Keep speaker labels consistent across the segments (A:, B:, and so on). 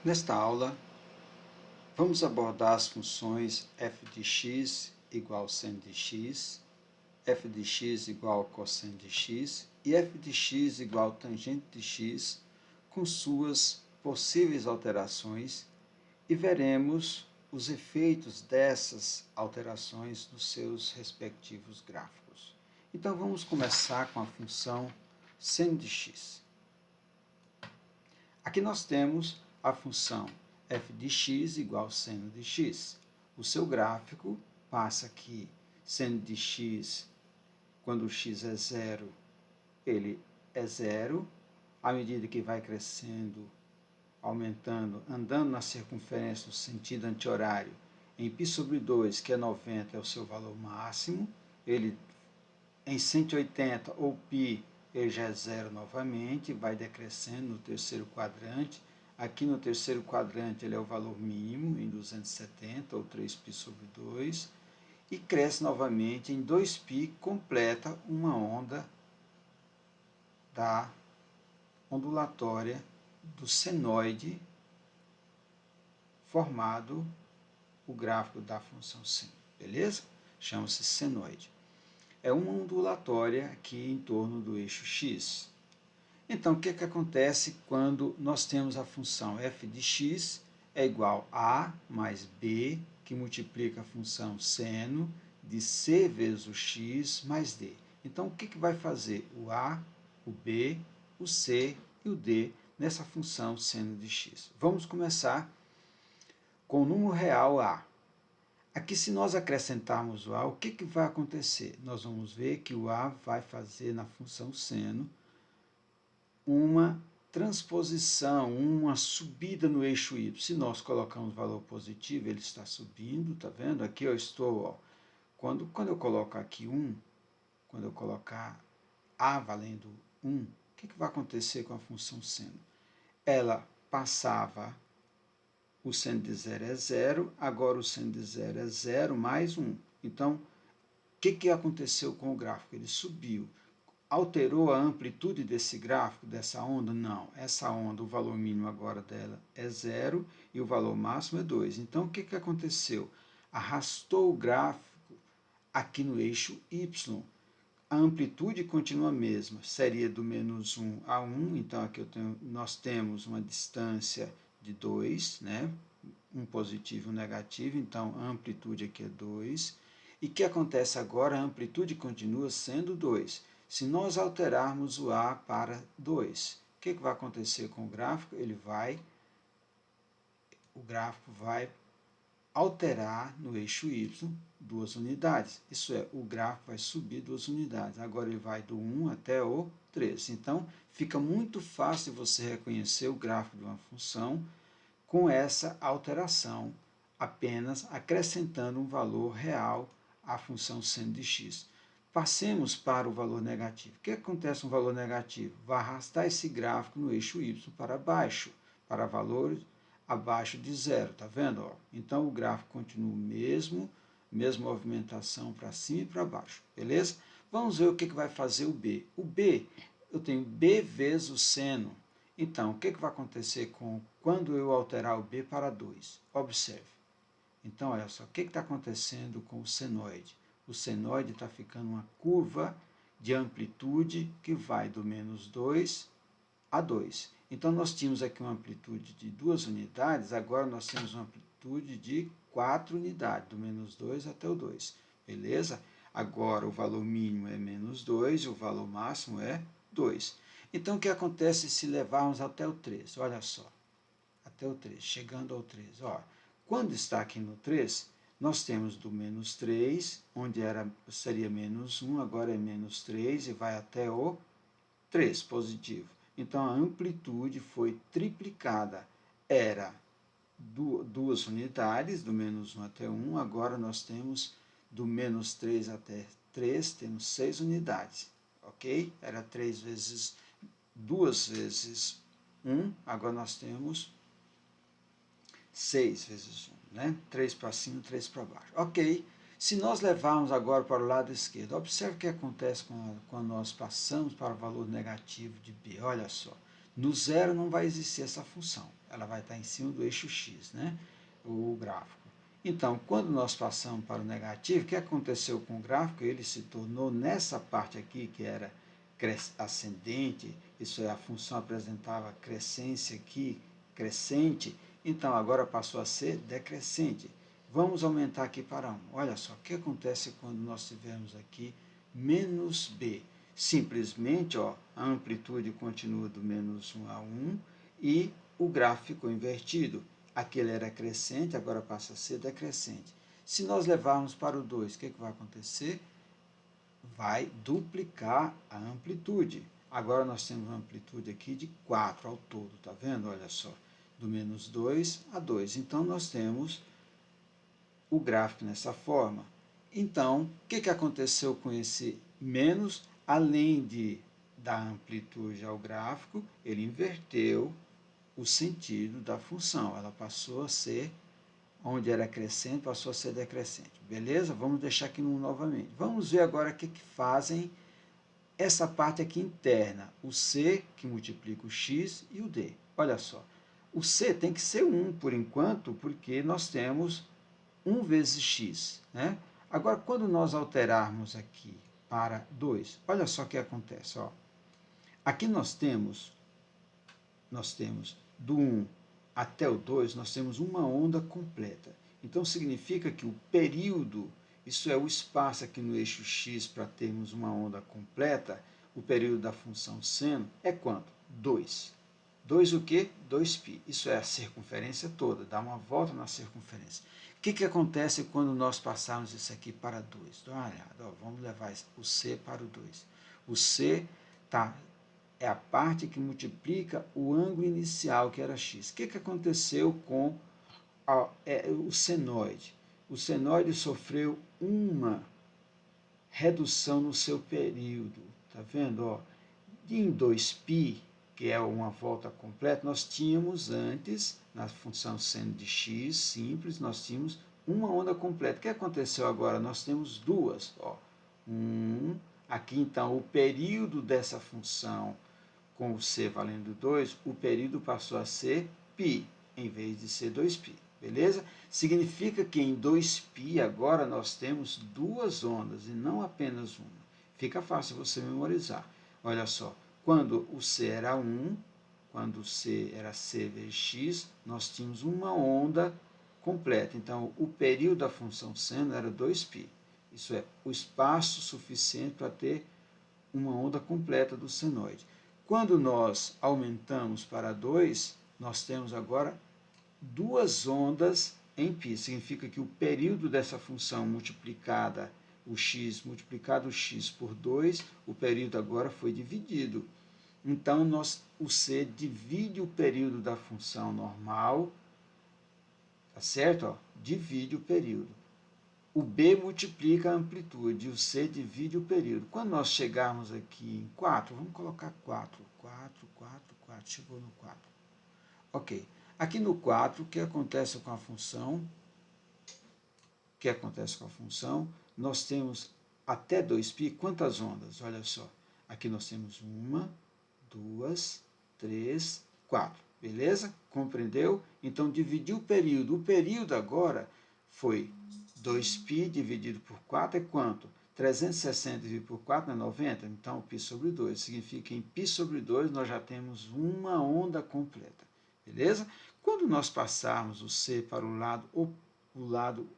A: Nesta aula, vamos abordar as funções f de x igual seno de x, f de x igual cosseno de x e f de x igual tangente de x, com suas possíveis alterações, e veremos os efeitos dessas alterações nos seus respectivos gráficos. Então, vamos começar com a função seno de x. Aqui nós temos a função f de x igual seno de x. O seu gráfico passa aqui seno de x, quando o x é zero, ele é zero. À medida que vai crescendo, aumentando, andando na circunferência no sentido anti-horário, em π sobre 2, que é 90, é o seu valor máximo. Ele, em 180 ou π, ele já é zero novamente, vai decrescendo no terceiro quadrante. Aqui no terceiro quadrante ele é o valor mínimo, em 270 ou 3π sobre 2, e cresce novamente em 2π, completa uma onda da ondulatória do senoide, formado o gráfico da função seno, beleza? Chama-se senoide. É uma ondulatória aqui em torno do eixo x. Então, o que acontece quando nós temos a função f de x é igual a mais b, que multiplica a função seno de c vezes o x mais d. Então, o que vai fazer o a, o b, o c e o d nessa função seno de x? Vamos começar com o número real a. Aqui, se nós acrescentarmos o a, o que vai acontecer? Nós vamos ver que o a vai fazer na função seno uma transposição, uma subida no eixo y. Se nós colocamos valor positivo, ele está subindo, tá vendo? Aqui eu estou, ó, quando eu coloco aqui 1, quando eu colocar a valendo 1, o que vai acontecer com a função seno? Ela passava, o seno de 0 é 0, agora o seno de 0 é 0 mais 1. Então, o que aconteceu com o gráfico? Ele subiu. Alterou a amplitude desse gráfico, dessa onda? Não. Essa onda, o valor mínimo agora dela é 0 e o valor máximo é 2. Então, o que aconteceu? Arrastou o gráfico aqui no eixo y. A amplitude continua a mesma, seria do menos 1 a 1. Então, aqui nós temos uma distância de 2, né? Um positivo e um negativo. Então, a amplitude aqui é 2. E o que acontece agora? A amplitude continua sendo 2. Se nós alterarmos o a para 2, o que vai acontecer com o gráfico? O gráfico vai alterar no eixo y 2 unidades. Isso é, o gráfico vai subir 2 unidades. Agora ele vai do 1 até o 3. Então, fica muito fácil você reconhecer o gráfico de uma função com essa alteração, apenas acrescentando um valor real à função seno de x. Passemos para o valor negativo. O que acontece com o valor negativo? Vai arrastar esse gráfico no eixo y para baixo, para valores abaixo de zero, tá vendo? Ó? Então, o gráfico continua o mesma movimentação para cima e para baixo, beleza? Vamos ver o que vai fazer o b. O b, eu tenho b vezes o seno. Então, o que vai acontecer quando eu alterar o b para 2? Observe. Então, olha só, o que está acontecendo com o senoide? O senoide está ficando uma curva de amplitude que vai do menos 2 a 2. Então, nós tínhamos aqui uma amplitude de 2 unidades, agora nós temos uma amplitude de 4 unidades, do menos 2 até o 2. Beleza? Agora, o valor mínimo é menos 2 e o valor máximo é 2. Então, o que acontece se levarmos até o 3? Olha só, até o 3, chegando ao 3. Ó, quando está aqui no 3, nós temos do menos 3, onde seria menos 1, agora é menos 3 e vai até o 3, positivo. Então, a amplitude foi triplicada. Era 2 unidades, do menos 1 até 1, agora nós temos do menos 3 até 3, temos 6 unidades, ok? Era 3 vezes 2 vezes 1, agora nós temos 6 vezes 1, né? 3 para cima, 3 para baixo. Ok, se nós levarmos agora para o lado esquerdo, observe o que acontece quando nós passamos para o valor negativo de b. Olha só, No zero não vai existir essa função, ela vai estar em cima do eixo x, né? O gráfico. Então, quando nós passamos para o negativo, o que aconteceu com o gráfico? Ele se tornou nessa parte aqui, que era ascendente, isso é, a função apresentava crescência aqui, crescente, então agora passou a ser decrescente. Vamos aumentar aqui para 1. Olha só, o que acontece quando nós tivermos aqui menos b? Simplesmente, ó, a amplitude continua do menos 1 a 1 e o gráfico ficou invertido. Aquele era crescente, agora passa a ser decrescente. Se nós levarmos para o 2, o que vai acontecer? Vai duplicar a amplitude. Agora nós temos uma amplitude aqui de 4 ao todo, tá vendo? Olha só, do menos 2 a 2. Então, nós temos o gráfico nessa forma. Então, o que aconteceu com esse menos? Além de dar amplitude ao gráfico, ele inverteu o sentido da função. Ela passou a ser, onde era crescente, passou a ser decrescente. Beleza? Vamos deixar aqui no novamente. Vamos ver agora o que fazem essa parte aqui interna. O C, que multiplica o X, e o D. Olha só. O C tem que ser 1 por enquanto, porque nós temos 1 vezes x. Né? Agora, quando nós alterarmos aqui para 2, olha só o que acontece. Ó. Aqui nós temos do 1 até o 2, nós temos uma onda completa. Então, significa que o período, isso é o espaço aqui no eixo x para termos uma onda completa, o período da função seno é quanto? 2. 2 o quê? 2π. Isso é a circunferência toda, dá uma volta na circunferência. O que acontece quando nós passarmos isso aqui para 2? Dá uma olhada, ó, vamos levar o C para o 2. O C é a parte que multiplica o ângulo inicial, que era x. O que aconteceu com o senoide? O senoide sofreu uma redução no seu período. Tá vendo? Ó, em 2π, que é uma volta completa, nós tínhamos antes, na função seno de x simples, nós tínhamos uma onda completa. O que aconteceu agora? Nós temos duas. Ó. Aqui, então, o período dessa função com o c valendo 2, o período passou a ser π, em vez de ser 2π. Beleza? Significa que em 2π agora nós temos duas ondas e não apenas uma. Fica fácil você memorizar. Olha só, quando o c era 1, quando o c era c vezes x, nós tínhamos uma onda completa. Então, o período da função seno era 2π. Isso é, o espaço suficiente para ter uma onda completa do senoide. Quando nós aumentamos para 2, nós temos agora duas ondas em π. Significa que o período dessa função multiplicado o x por 2, o período agora foi dividido. Então, o c divide o período da função normal, tá certo? Ó, divide o período. O b multiplica a amplitude, o c divide o período. Quando nós chegarmos aqui em 4, vamos colocar 4. 4, chegou no 4. Ok. Aqui no 4, o que acontece com a função? O que acontece com a função? Nós temos até 2π, quantas ondas? Olha só. Aqui nós temos 1, 2, 3, 4. Beleza? Compreendeu? Então, dividiu o período. O período agora foi 2π dividido por 4 é quanto? 360 dividido por 4 é 90? Então, π sobre 2. Significa que em π sobre 2 nós já temos uma onda completa. Beleza? Quando nós passarmos o C para o lado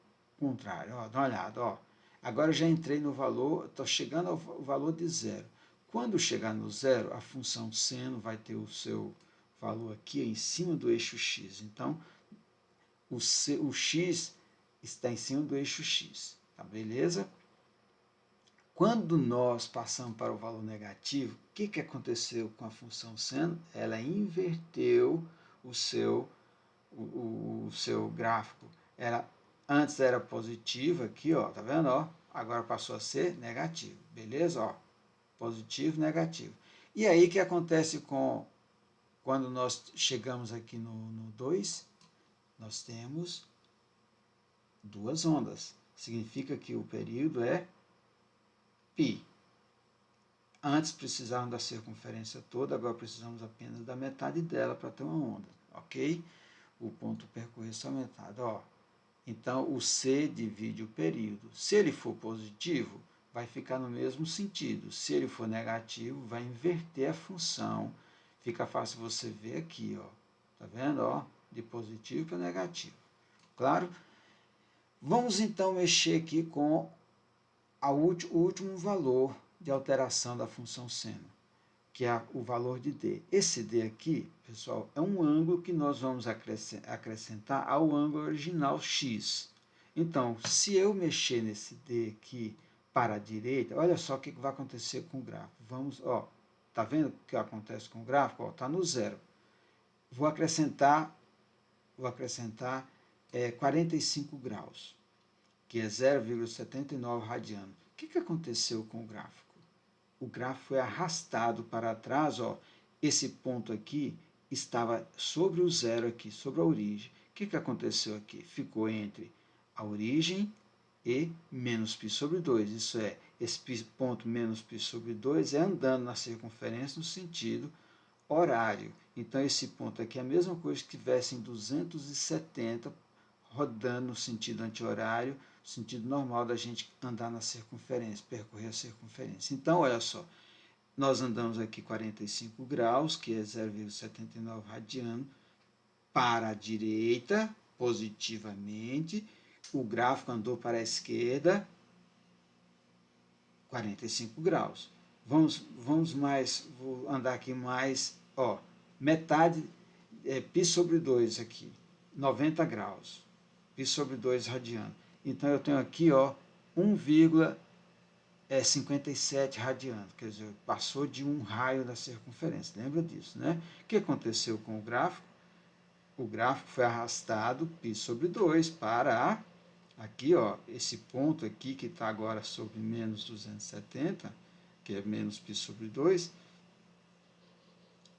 A: contrário, ó, dá uma olhada, ó. Agora já entrei no valor, estou chegando ao valor de zero. Quando chegar no zero, a função seno vai ter o seu valor aqui em cima do eixo x. Então, o x está em cima do eixo x. Tá beleza? Quando nós passamos para o valor negativo, o que aconteceu com a função seno? Ela inverteu o seu gráfico. Antes era positivo aqui, ó, tá vendo? Ó, agora passou a ser negativo. Beleza? Ó, positivo, negativo. E aí o que acontece quando nós chegamos aqui no 2? Nós temos duas ondas. Significa que o período é π. Antes precisávamos da circunferência toda, agora precisamos apenas da metade dela para ter uma onda, ok? O ponto percorrido só metade, ó. Então, o C divide o período. Se ele for positivo, vai ficar no mesmo sentido. Se ele for negativo, vai inverter a função. Fica fácil você ver aqui, ó. Tá vendo, ó? De positivo para negativo. Claro? Vamos então mexer aqui com o último valor de alteração da função seno, que é o valor de D. Esse D aqui, pessoal, é um ângulo que nós vamos acrescentar ao ângulo original x. Então, se eu mexer nesse D aqui para a direita, olha só o que vai acontecer com o gráfico. Vamos, ó, tá vendo o que acontece com o gráfico? Ó, tá no zero. Vou acrescentar 45 graus, que é 0,79 radiano. O que aconteceu com o gráfico? O gráfico foi arrastado para trás, ó. Esse ponto aqui estava sobre o zero aqui, sobre a origem. O que aconteceu aqui? Ficou entre a origem e menos π sobre 2. Isso é, esse ponto menos π sobre 2 é andando na circunferência no sentido horário. Então, esse ponto aqui é a mesma coisa que estivesse em 270, rodando no sentido anti-horário, sentido normal da gente andar na circunferência, percorrer a circunferência. Então, olha só, nós andamos aqui 45 graus, que é 0,79 radiano, para a direita, positivamente, o gráfico andou para a esquerda, 45 graus. Vou andar aqui mais, ó, metade, π sobre 2 aqui, 90 graus, π sobre 2 radiano. Então, eu tenho aqui, ó, 1,57 radiano, quer dizer, passou de um raio da circunferência, lembra disso, né? O que aconteceu com o gráfico? O gráfico foi arrastado, π sobre 2, para aqui, ó, esse ponto aqui que está agora sobre menos 270, que é menos π sobre 2,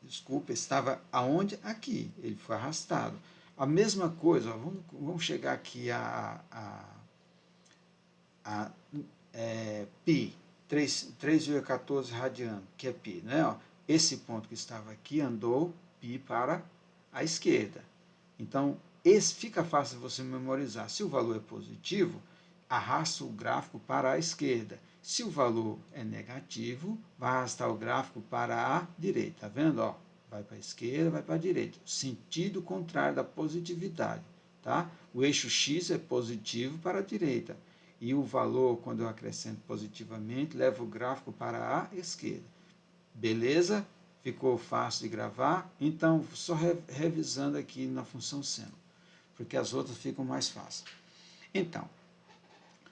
A: desculpa, estava aonde? Aqui, ele foi arrastado. A mesma coisa, ó, vamos chegar aqui a π, 3,14 radiano, que é π, né? Ó, esse ponto que estava aqui andou π para a esquerda. Então, fica fácil você memorizar. Se o valor é positivo, arrasta o gráfico para a esquerda. Se o valor é negativo, vai arrastar o gráfico para a direita. Tá vendo? Ó, vai para a esquerda, vai para a direita. Sentido contrário da positividade. Tá? O eixo x é positivo para a direita. E o valor, quando eu acrescento positivamente, leva o gráfico para a esquerda. Beleza? Ficou fácil de gravar? Então, só revisando aqui na função seno, porque as outras ficam mais fáceis. Então,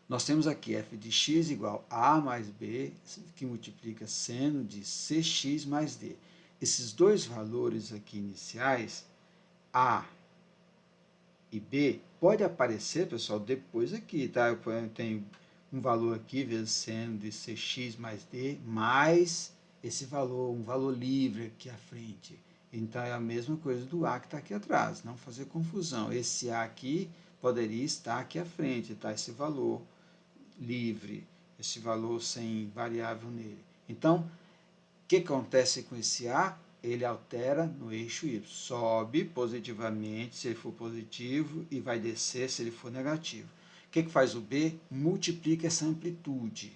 A: nós temos aqui f de x igual a mais b, que multiplica seno de cx mais d. Esses dois valores aqui iniciais, a e b, pode aparecer, pessoal, depois aqui, tá? Eu tenho um valor aqui vezes seno de cx mais d, mais esse valor, um valor livre aqui à frente. Então, é a mesma coisa do A que está aqui atrás, não fazer confusão. Esse A aqui poderia estar aqui à frente, tá? Esse valor livre, esse valor sem variável nele. Então, o que acontece com esse A? Ele altera no eixo Y. Sobe positivamente se ele for positivo e vai descer se ele for negativo. O que faz o B? Multiplica essa amplitude.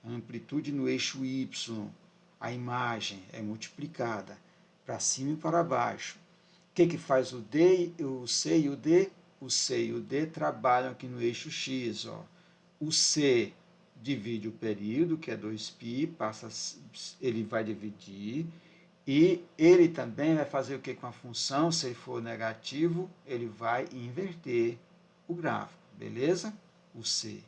A: A amplitude no eixo Y. A imagem é multiplicada para cima e para baixo. O que faz o D, o C e o D? O C e o D trabalham aqui no eixo X. Ó. O C divide o período, que é 2π, ele vai dividir, e ele também vai fazer o que com a função? Se ele for negativo, ele vai inverter o gráfico, beleza? O C.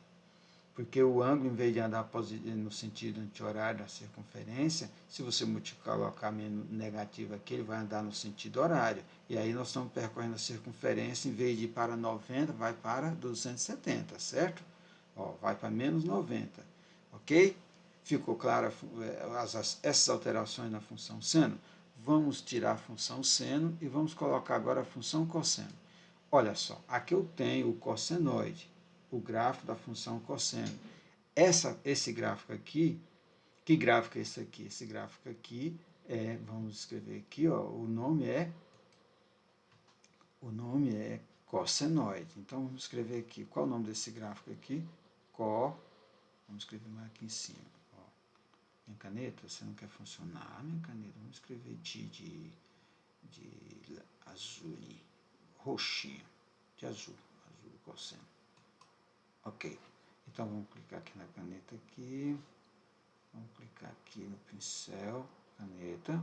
A: Porque o ângulo, em vez de andar no sentido anti-horário da circunferência, se você colocar menos negativo aqui, ele vai andar no sentido horário. E aí nós estamos percorrendo a circunferência, em vez de ir para 90, vai para 270, certo? Ó, vai para menos 90, ok? Ficou clara essas alterações na função seno? Vamos tirar a função seno e vamos colocar agora a função cosseno. Olha só, aqui eu tenho o cossenoide, o gráfico da função cosseno. Esse gráfico aqui, Que gráfico é esse aqui? Esse gráfico aqui vamos escrever aqui, ó, o nome é cossenoide. Então, vamos escrever aqui. Qual é o nome desse gráfico aqui? Vamos escrever mais aqui em cima. Ó. Minha caneta, você não quer funcionar? Minha caneta, vamos escrever de azul, roxinho, de azul cosseno. Ok. Então, vamos clicar aqui na caneta aqui. Vamos clicar aqui no pincel, caneta,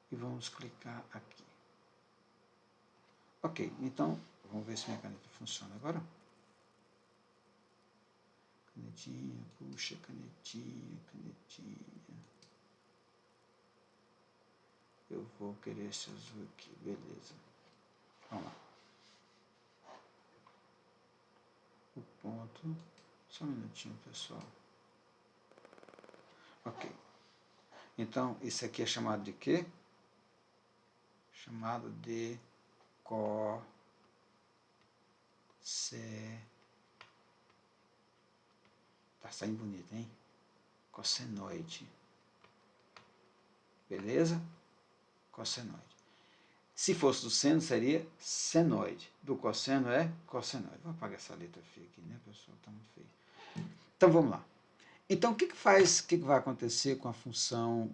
A: e vamos clicar aqui. Ok, então, vamos ver se minha caneta funciona agora. Canetinha, puxa, canetinha. Eu vou querer esse azul aqui, beleza. Vamos lá. O ponto, só um minutinho, pessoal. Ok. Então, isso aqui é chamado de quê? Chamado de tá saindo bonito, hein? Cossenoide. Beleza? Cossenoide. Se fosse do seno, seria senoide. Do cosseno é cossenoide. Vou apagar essa letra feia aqui, né, pessoal? Tá muito feio. Então, vamos lá. Então, o que vai acontecer com a função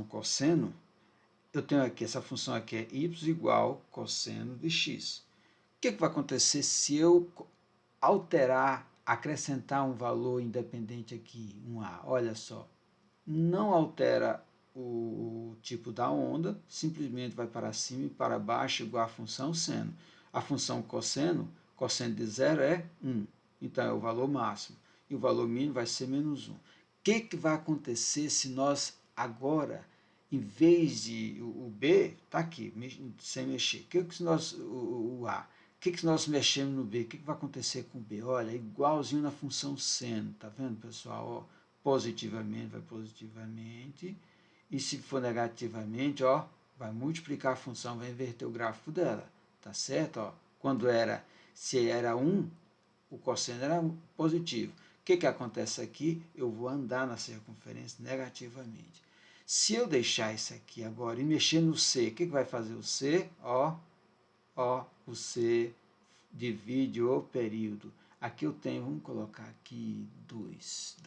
A: cosseno? Eu tenho aqui, essa função aqui é y igual cosseno de x. O que vai acontecer se eu alterar, acrescentar um valor independente aqui, um a? Olha só, não altera o tipo da onda, simplesmente vai para cima e para baixo igual a função seno. A função cosseno de zero é 1, então é o valor máximo, e o valor mínimo vai ser menos 1. O que vai acontecer se nós agora, em vez de o B, está aqui, sem mexer, o A, o que nós mexemos no B? O que vai acontecer com o B? Olha, igualzinho na função seno, tá vendo, pessoal? Ó, positivamente vai positivamente, e se for negativamente, ó, vai multiplicar a função, vai inverter o gráfico dela, tá certo? Ó, se era 1, o cosseno era positivo. O que acontece aqui? Eu vou andar na circunferência negativamente. Se eu deixar isso aqui agora e mexer no C, o que vai fazer o C? Ó, o C divide o período. Aqui eu tenho, vamos colocar aqui 2.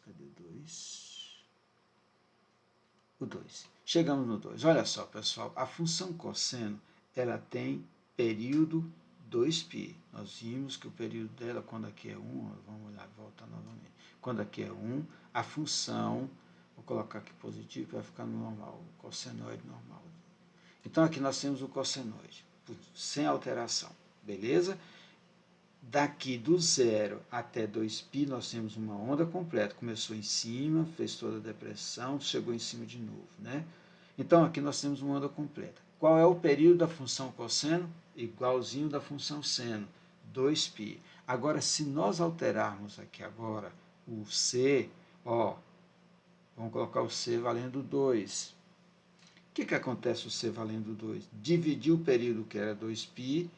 A: Cadê o 2? O 2. Chegamos no 2. Olha só, pessoal, a função cosseno, ela tem período 2π. Nós vimos que o período dela, quando aqui é 1, vamos olhar, voltar novamente. Quando aqui é 1, a função, vou colocar aqui positivo para ficar no normal, o cossenoide normal. Então aqui nós temos o cossenoide, sem alteração, beleza? Daqui do 0 até 2π, nós temos uma onda completa. Começou em cima, fez toda a depressão, chegou em cima de novo, né? Então, aqui nós temos uma onda completa. Qual é o período da função cosseno? Igualzinho da função seno, 2π. Agora, se nós alterarmos aqui agora o C, ó, vamos colocar o C valendo 2. O que acontece o C valendo 2? Dividir o período que era 2π,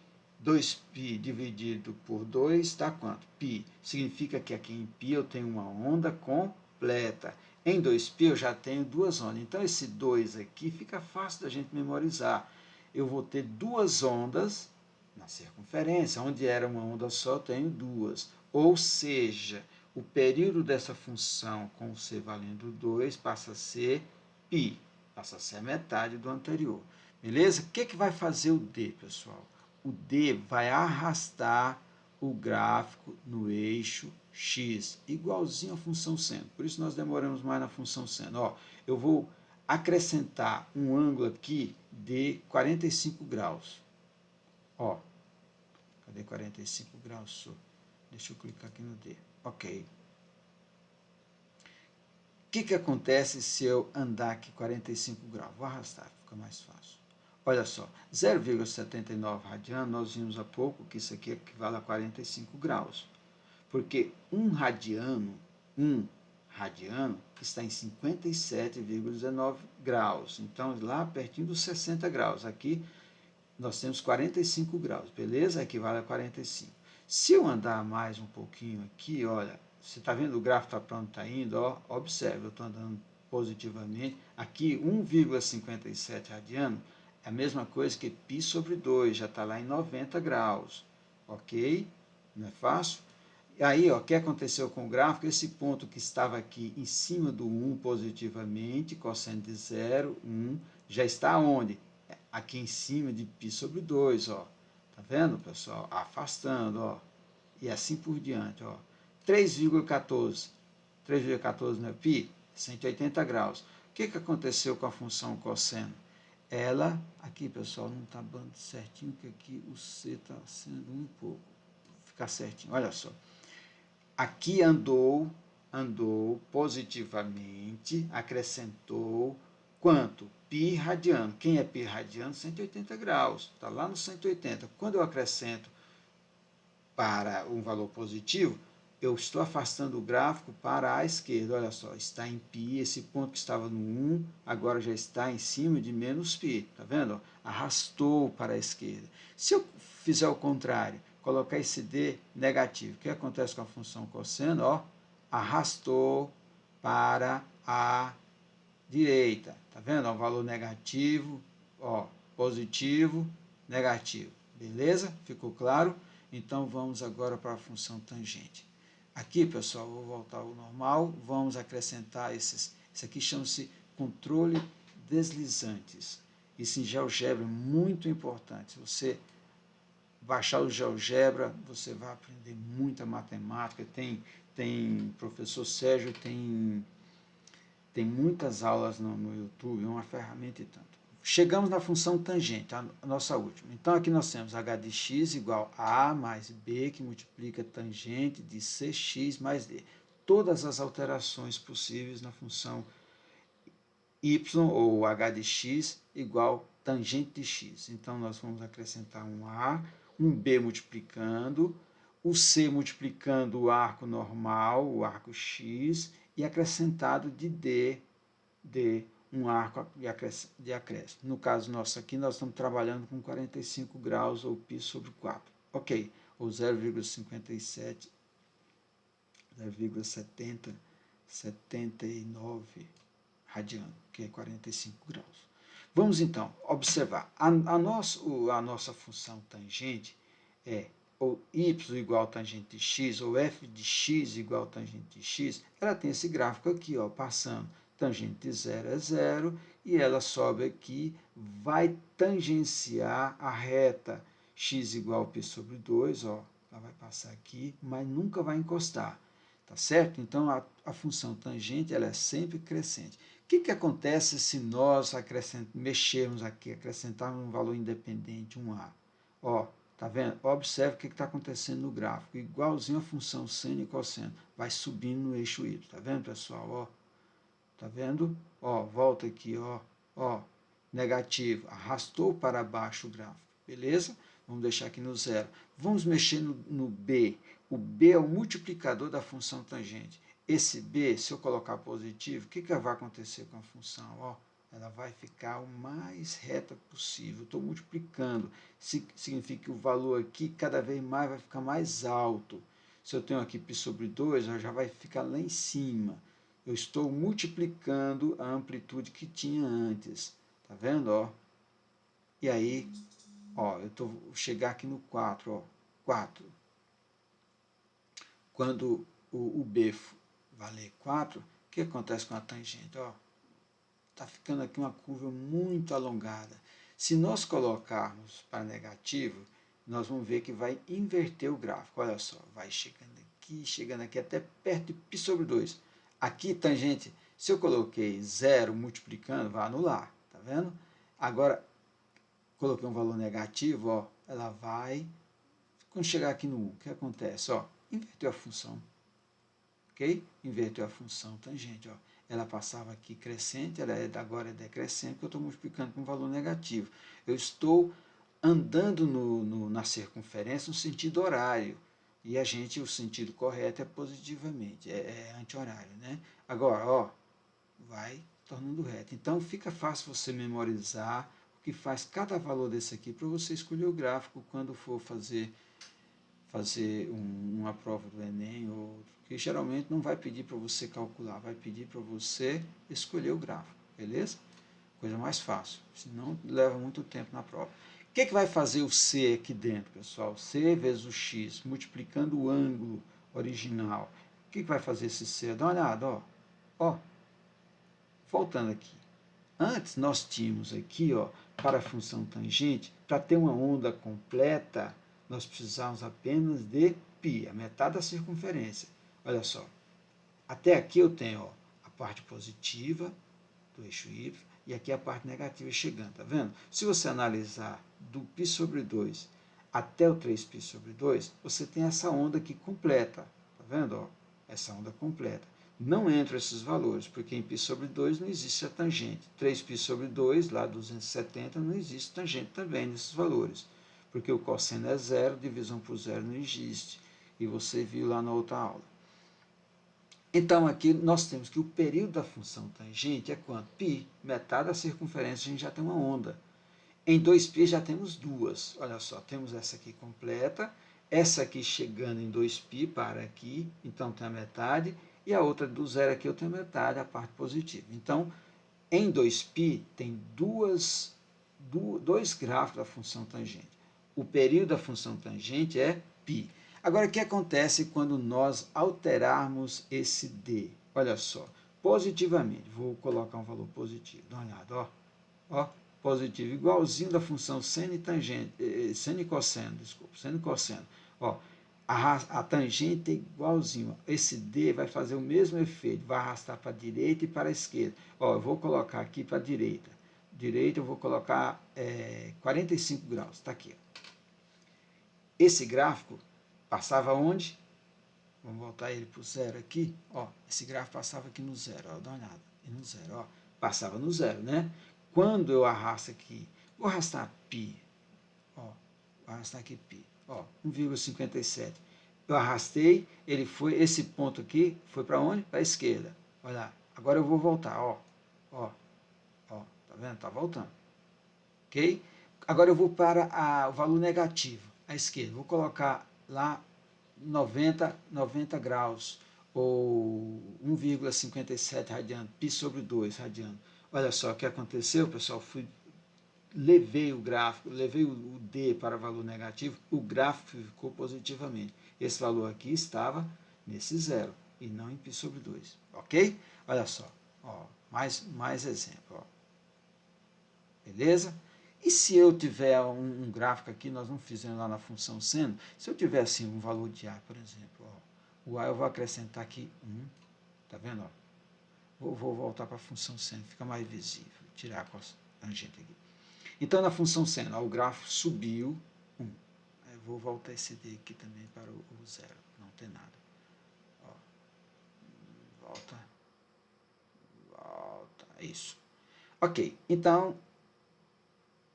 A: 2π dividido por 2 dá quanto? Π. Significa que aqui em π eu tenho uma onda completa. Em 2π eu já tenho duas ondas. Então esse 2 aqui fica fácil da gente memorizar. Eu vou ter duas ondas na circunferência. Onde era uma onda só, eu tenho duas. Ou seja, o período dessa função com o C valendo 2 passa a ser π. Passa a ser a metade do anterior. Beleza? O que vai fazer o D, pessoal? O D vai arrastar o gráfico no eixo X, igualzinho à função seno. Por isso nós demoramos mais na função seno. Ó, eu vou acrescentar um ângulo aqui de 45 graus. Ó, cadê 45 graus? Deixa eu clicar aqui no D. Ok. O que acontece se eu andar aqui 45 graus? Vou arrastar, fica mais fácil. Olha só, 0,79 radiano, nós vimos há pouco que isso aqui equivale a 45 graus. Porque um radiano está em 57,19 graus. Então, lá pertinho dos 60 graus. Aqui nós temos 45 graus, beleza? Equivale a 45. Se eu andar mais um pouquinho aqui, olha, você está vendo o gráfico para onde está indo? Ó, observe, eu estou andando positivamente. Aqui, 1,57 radiano é a mesma coisa que π sobre 2, já está lá em 90 graus, ok? Não é fácil? E aí, ó, o que aconteceu com o gráfico? Esse ponto que estava aqui em cima do 1 positivamente, cosseno de 0, 1, já está onde? Aqui em cima de π sobre 2, ó. Tá vendo, pessoal? Afastando, ó. E assim por diante, ó. 3,14. 3,14 não é π? 180 graus. O que aconteceu com a função cosseno? Ela, aqui, pessoal, não está dando certinho, que aqui o C está sendo um pouco. Vou ficar certinho, olha só. Aqui andou positivamente, acrescentou quanto? Π radiano. Quem é π radiano? 180 graus. Está lá no 180. Quando eu acrescento para um valor positivo, eu estou afastando o gráfico para a esquerda. Olha só, está em π, esse ponto que estava no 1, agora já está em cima de menos π. Está vendo? Arrastou para a esquerda. Se eu fizer o contrário, colocar esse d negativo, o que acontece com a função cosseno? Ó, arrastou para a direita. Está vendo? Ó, um valor negativo, ó, positivo, negativo. Beleza? Ficou claro? Então, vamos agora para a função tangente. Aqui, pessoal, vou voltar ao normal, vamos acrescentar esses. Isso aqui chama-se controle deslizantes. Isso em GeoGebra é muito importante. Se você baixar o GeoGebra, você vai aprender muita matemática. Tem professor Sérgio, tem muitas aulas no YouTube, é uma ferramenta e tanto. Chegamos na função tangente, a nossa última. Então, aqui nós temos h de x igual a A mais B, que multiplica tangente de cx mais D. Todas as alterações possíveis na função y, ou h de x, igual tangente de x. Então, nós vamos acrescentar um A, um B multiplicando, o C multiplicando o arco normal, o arco x, e acrescentado de D, um arco de acréscimo. No caso nosso aqui, nós estamos trabalhando com 45 graus ou π sobre 4. Ok, ou 0,57, 0,79 radiano, que é 45 graus. Vamos então observar. A nossa função tangente é ou y igual a tangente de x, ou f de x igual a tangente de x, ela tem esse gráfico aqui, ó, passando tangente de 0 é 0, e ela sobe aqui, vai tangenciar a reta x igual a π sobre 2, ó, ela vai passar aqui, mas nunca vai encostar, tá certo? Então, a função tangente, ela é sempre crescente. O que acontece se nós mexermos aqui, acrescentarmos um valor independente, um a? Ó, tá vendo? Observe o que está acontecendo no gráfico, igualzinho a função seno e cosseno, vai subindo no eixo y, tá vendo, pessoal? Ó, tá vendo? Ó, volta aqui, ó, negativo, arrastou para baixo o gráfico, beleza? Vamos deixar aqui no zero. Vamos mexer no B. O B é o multiplicador da função tangente. Esse B, se eu colocar positivo, o que vai acontecer com a função? Ó, ela vai ficar o mais reta possível. Estou multiplicando. Significa que o valor aqui, cada vez mais, vai ficar mais alto. Se eu tenho aqui π sobre 2, já vai ficar lá em cima. Eu estou multiplicando a amplitude que tinha antes. Tá vendo? Ó? E aí, ó, vou chegar aqui no 4. Ó, 4. Quando o B valer 4, o que acontece com a tangente? Está ficando aqui uma curva muito alongada. Se nós colocarmos para negativo, nós vamos ver que vai inverter o gráfico. Olha só, vai chegando aqui até perto de π sobre 2. Aqui, tangente, se eu coloquei 0 multiplicando, vai anular, tá vendo? Agora, coloquei um valor negativo, ó, ela vai... Quando chegar aqui no 1, o que acontece? Ó, inverteu a função, ok? Inverteu a função tangente, ó. Ela passava aqui crescente, agora é decrescente, porque eu estou multiplicando com um valor negativo. Eu estou andando na circunferência no sentido horário. E o sentido correto é positivamente, é anti-horário, né? Agora, ó, vai tornando reto. Então, fica fácil você memorizar o que faz cada valor desse aqui para você escolher o gráfico quando for fazer uma prova do Enem, ou que geralmente não vai pedir para você calcular, vai pedir para você escolher o gráfico, beleza? Coisa mais fácil, senão leva muito tempo na prova. O que vai fazer o C aqui dentro, pessoal? C vezes o X, multiplicando o ângulo original. O que vai fazer esse C? Dá uma olhada, ó. Ó, voltando aqui. Antes nós tínhamos aqui, ó, para a função tangente, para ter uma onda completa, nós precisávamos apenas de π, a metade da circunferência. Olha só, até aqui eu tenho, ó, a parte positiva do eixo y e aqui a parte negativa chegando, tá vendo? Se você analisar do π sobre 2 até o 3π sobre 2, você tem essa onda aqui completa, tá vendo? Ó, essa onda completa. Não entram esses valores, porque em π sobre 2 não existe a tangente. 3π sobre 2, lá 270, não existe tangente também nesses valores, porque o cosseno é zero, divisão por zero não existe, e você viu lá na outra aula. Então, aqui nós temos que o período da função tangente é quanto? Π, metade da circunferência, a gente já tem uma onda. Em 2π já temos duas. Olha só, temos essa aqui completa, essa aqui chegando em 2π para aqui, então tem a metade, e a outra do zero aqui eu tenho a metade, a parte positiva. Então, em 2π tem dois gráficos da função tangente. O período da função tangente é π. Agora, o que acontece quando nós alterarmos esse d? Olha só, positivamente, vou colocar um valor positivo, dá uma olhada, ó, ó, positivo, igualzinho da função seno e tangente, seno e cosseno, desculpa, seno e cosseno, ó, a tangente é igualzinho, esse d vai fazer o mesmo efeito, vai arrastar para a direita e para a esquerda, ó, eu vou colocar aqui para a direita, eu vou colocar 45 graus, está aqui, ó. Esse gráfico passava onde? Vamos voltar ele para o zero aqui. Ó, esse gráfico passava aqui no zero. Ó, dá uma olhada. E no zero, ó, passava no zero, né? Quando eu arrasto aqui, vou arrastar π. Ó, vou arrastar aqui π. Ó, 1,57. Eu arrastei, ele foi, esse ponto aqui foi para onde? Para a esquerda. Olha lá. Agora eu vou voltar, ó. Ó, ó, tá vendo? Tá voltando. Ok? Agora eu vou para o valor negativo, à esquerda. Vou colocar lá 90 graus, ou 1,57 radiano, π sobre 2 radiano. Olha só o que aconteceu, pessoal. Levei o gráfico, levei o D para valor negativo, o gráfico ficou positivamente. Esse valor aqui estava nesse zero, e não em π sobre 2. Ok? Olha só. Ó, mais exemplo. Ó. Beleza? E se eu tiver um gráfico aqui, nós não fizemos lá na função seno, se eu tiver assim um valor de A, por exemplo, ó, o A eu vou acrescentar aqui 1, tá vendo? Ó? Vou voltar para a função seno, fica mais visível, tirar a tangente aqui. Então, na função seno, ó, o gráfico subiu 1. Eu vou voltar esse D aqui também para o zero, não tem nada. Ó, volta, isso. Ok, então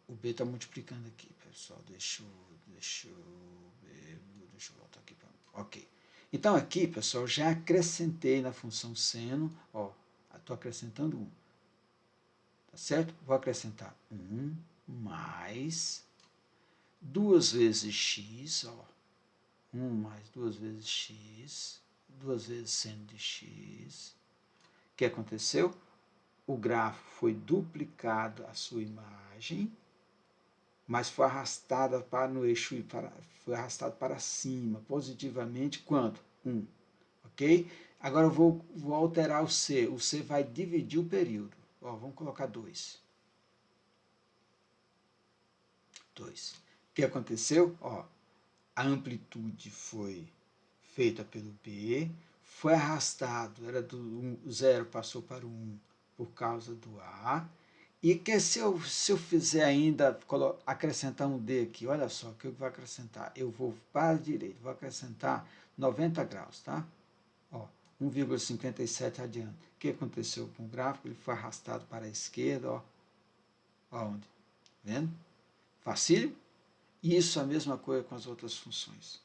A: o B está multiplicando aqui, pessoal. Deixa eu voltar aqui para. Ok. Então, aqui, pessoal, já acrescentei na função seno, ó, estou acrescentando 1. Tá certo? Vou acrescentar 1 mais 2 vezes x, ó. 1 mais 2 vezes x, 2 vezes seno de x. O que aconteceu? O gráfico foi duplicado a sua imagem, mas foi arrastada para no eixo, foi arrastado para cima, positivamente, quanto? 1. Ok? Agora eu vou alterar o C. O C vai dividir o período. Ó, vamos colocar 2. 2. O que aconteceu? Ó, a amplitude foi feita pelo B, foi arrastado, era do 0, passou para o 1 por causa do A. E que se eu fizer ainda, acrescentar um D aqui, olha só, o que eu vou acrescentar? Eu vou para a direita, vou acrescentar 90 graus, tá? Ó, 1,57 radiano. O que aconteceu com o gráfico? Ele foi arrastado para a esquerda, ó. Onde? Vendo? Facílimo? E isso é a mesma coisa com as outras funções.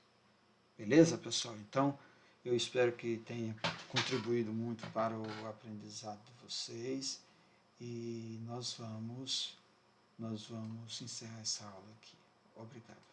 A: Beleza, pessoal? Então, eu espero que tenha contribuído muito para o aprendizado de vocês. E nós vamos encerrar essa aula aqui. Obrigado.